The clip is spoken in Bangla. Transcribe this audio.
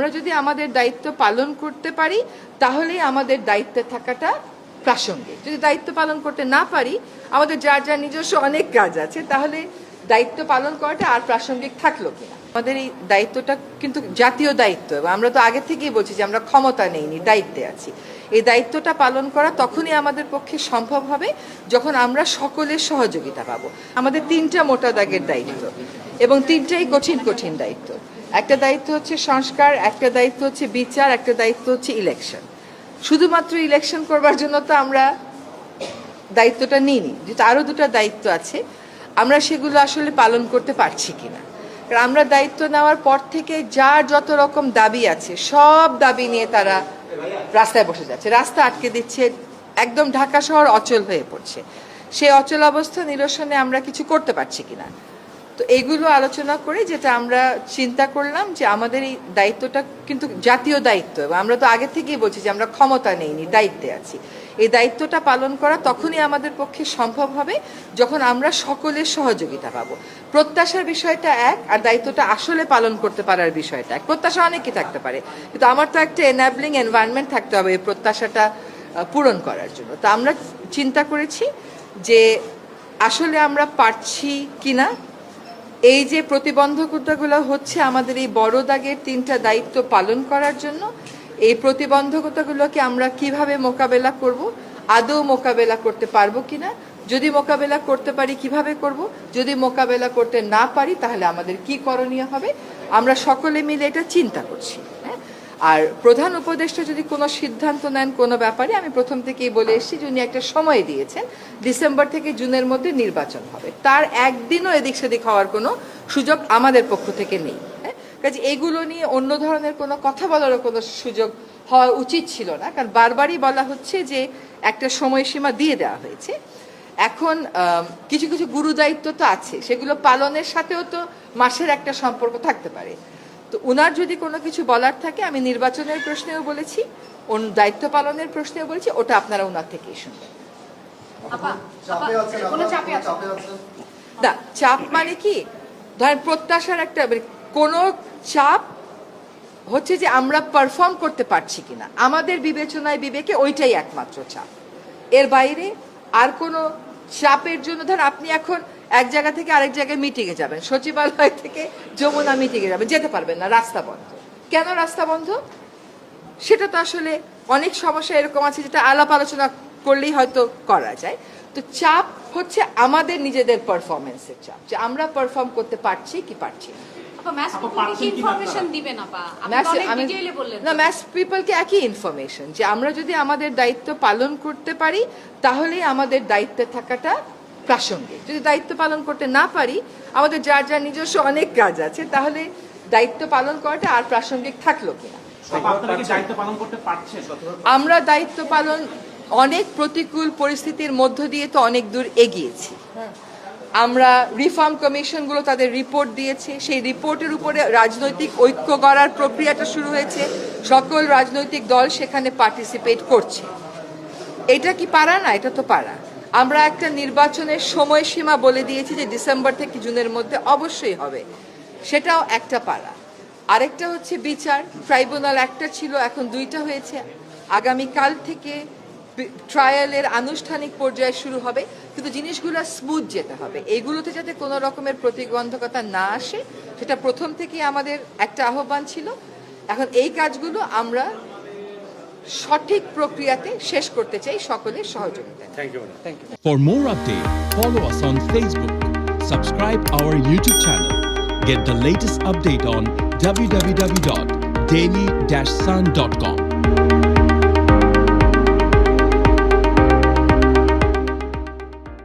আমরা যদি আমাদের দায়িত্ব পালন করতে পারি তাহলেই আমাদের দায়িত্বে থাকাটা প্রাসঙ্গিক। যদি দায়িত্ব পালন করতে না পারি, আমাদের যার যার নিজস্ব অনেক কাজ আছে, তাহলে দায়িত্ব পালন করাটা আর প্রাসঙ্গিক থাকলো কিনা। আমাদের এই দায়িত্বটা কিন্তু জাতীয় দায়িত্ব, এবং আমরা তো আগে থেকেই বলছি যে আমরা ক্ষমতা নেইনি, দায়িত্বে আছি। এই দায়িত্বটা পালন করা তখনই আমাদের পক্ষে সম্ভব হবে যখন আমরা সকলের সহযোগিতা পাবো। আমাদের 3টা মোটা দাগের দায়িত্ব, এবং 3টাই কঠিন কঠিন দায়িত্ব। একটা দায়িত্ব হচ্ছে সংস্কার, একটা দায়িত্ব হচ্ছে বিচার, একটা দায়িত্ব হচ্ছে ইলেকশন। শুধুমাত্র ইলেকশন করবার জন্য তো আমরা দায়িত্বটা নিইনি, যেটা আরও 2টা দায়িত্ব আছে, আমরা সেগুলো আসলে পালন করতে পারছি কিনা। কারণ আমরা দায়িত্ব নেওয়ার পর থেকে যার যত রকম দাবি আছে সব দাবি নিয়ে তারা রাস্তায় বসে যাচ্ছে, রাস্তা আটকে দিচ্ছে, একদম ঢাকা শহর অচল হয়ে পড়ছে। সেই অচল অবস্থা নিরসনে আমরা কিছু করতে পারছি কিনা। তো এইগুলো আলোচনা করে যেটা আমরা চিন্তা করলাম যে আমাদের এই দায়িত্বটা কিন্তু জাতীয় দায়িত্ব, এবং আমরা তো আগে থেকেই বলছি যে আমরা ক্ষমতা নেইনি, দায়িত্বে আছি। এই দায়িত্বটা পালন করা তখনই আমাদের পক্ষে সম্ভব হবে যখন আমরা সকলের সহযোগিতা পাবো। প্রত্যাশার বিষয়টা এক, আর দায়িত্বটা আসলে পালন করতে পারার বিষয়টা এক। প্রত্যাশা অনেকই থাকতে পারে, কিন্তু আমার তো একটা এনাবলিং এনভায়রনমেন্ট থাকতে হবে এই প্রত্যাশাটা পূরণ করার জন্য। তো আমরা চিন্তা করেছি যে আসলে আমরা পারছি কিনা। এই যে প্রতিবন্ধকতাগুলো হচ্ছে আমাদের এই বড় দাগের 3টা দায়িত্ব পালন করার জন্য, এই প্রতিবন্ধকতাগুলোকে আমরা কিভাবে মোকাবেলা করব, আদৌ মোকাবেলা করতে পারবো কিনা, যদি মোকাবেলা করতে পারি কিভাবে করব, যদি মোকাবেলা করতে না পারি তাহলে আমাদের কি করণীয় হবে, আমরা সকলে মিলে এটা চিন্তা করছি। আর প্রধান উপদেষ্টা যদি কোনো সিদ্ধান্ত নেন কোনো ব্যাপারে, আমি প্রথম থেকেই বলে এসেছি যে উনি একটা সময় দিয়েছেন, ডিসেম্বর থেকে জুনের মধ্যে নির্বাচন হবে। তার একদিনও এদিক সেদিক হওয়ার কোনো সুযোগ আমাদের পক্ষ থেকে নেই। কাজে এগুলো নিয়ে অন্য ধরনের কোনো কথা বলারও কোনো সুযোগ হওয়া উচিত ছিল না, কারণ বারবারই বলা হচ্ছে যে একটা সময়সীমা দিয়ে দেওয়া হয়েছে। এখন কিছু কিছু গুরু দায়িত্ব তো আছে, সেগুলো পালনের সাথেও তো মাসের একটা সম্পর্ক থাকতে পারে। তো ওনার যদি কোনো কিছু বলার থাকে, আমি নির্বাচনের প্রশ্নেও বলেছি, দায়িত্ব পালনের প্রশ্নেও বলেছি, ওটা আপনারা ওনার থেকেই শুনবেন। না, চাপ মানে কি, ধরেন প্রত্যাশার একটা কোনো চাপ হচ্ছে যে আমরা পারফর্ম করতে পারছি কিনা, আমাদের বিবেচনায় বিবেকে ওইটাই একমাত্র চাপ। এর বাইরে আর কোনো চাপের জন্য, ধরেন আপনি এখন এক জায়গা থেকে আরেক জায়গায় মিটিংয়ে যাবেন, সচিবালয় থেকে যমুনা মিটিংয়ে যাবেন, যেতে পারবেন না, রাস্তা বন্ধ। কেন রাস্তা বন্ধ? সেটা তো আসলে অনেক সমস্যা এরকম আছে যেটা আলাপ আলোচনা করলেই হয়তো করা যায়। তো চাপ হচ্ছে আমাদের নিজেদের পারফরমেন্সের চাপ, যে আমরা পারফর্ম করতে পারছি কি পারছি না। ম্যাস পিপলকে একই ইনফরমেশন, যে আমরা যদি আমাদের দায়িত্ব পালন করতে পারি তাহলেই আমাদের দায়িত্বে থাকাটা প্রাসঙ্গিক। যদি দায়িত্ব পালন করতে না পারি, আমাদের যার যার নিজস্ব অনেক কাজ আছে, তাহলে দায়িত্ব পালন করাটা আর প্রাসঙ্গিক থাকলো কিনা। আমরা দায়িত্ব পালন অনেক প্রতিকূল পরিস্থিতির মধ্য দিয়ে তো অনেক দূর এগিয়েছি। আমরা রিফর্ম কমিশনগুলো তাদের রিপোর্ট দিয়েছে, সেই রিপোর্টের উপরে রাজনৈতিক ঐক্য গড়ার প্রক্রিয়াটা শুরু হয়েছে, সকল রাজনৈতিক দল সেখানে পার্টিসিপেট করছে। এটা কি পারা না? এটা তো পারা। আমরা একটা নির্বাচনের সময়সীমা বলে দিয়েছি যে ডিসেম্বর থেকে জুনের মধ্যে অবশ্যই হবে, সেটাও একটা পারা। আরেকটা হচ্ছে বিচার, ট্রাইব্যুনাল একটা ছিল, এখন 2টা হয়েছে। আগামীকাল থেকে ট্রায়ালের আনুষ্ঠানিক পর্যায়ে শুরু হবে, কিন্তু জিনিসগুলো স্মুথ যেতে হবে। এইগুলোতে যাতে কোনো রকমের প্রতিবন্ধকতা না আসে, সেটা প্রথম থেকেই আমাদের একটা আহ্বান ছিল। এখন এই কাজগুলো আমরা সঠিক প্রক্রিয়াতে শেষ করতে চাই সকলের সহযোগিতা। Thank you. For more updates, follow us on Facebook, subscribe our YouTube channel, get the latest update on www.daily-sun.com.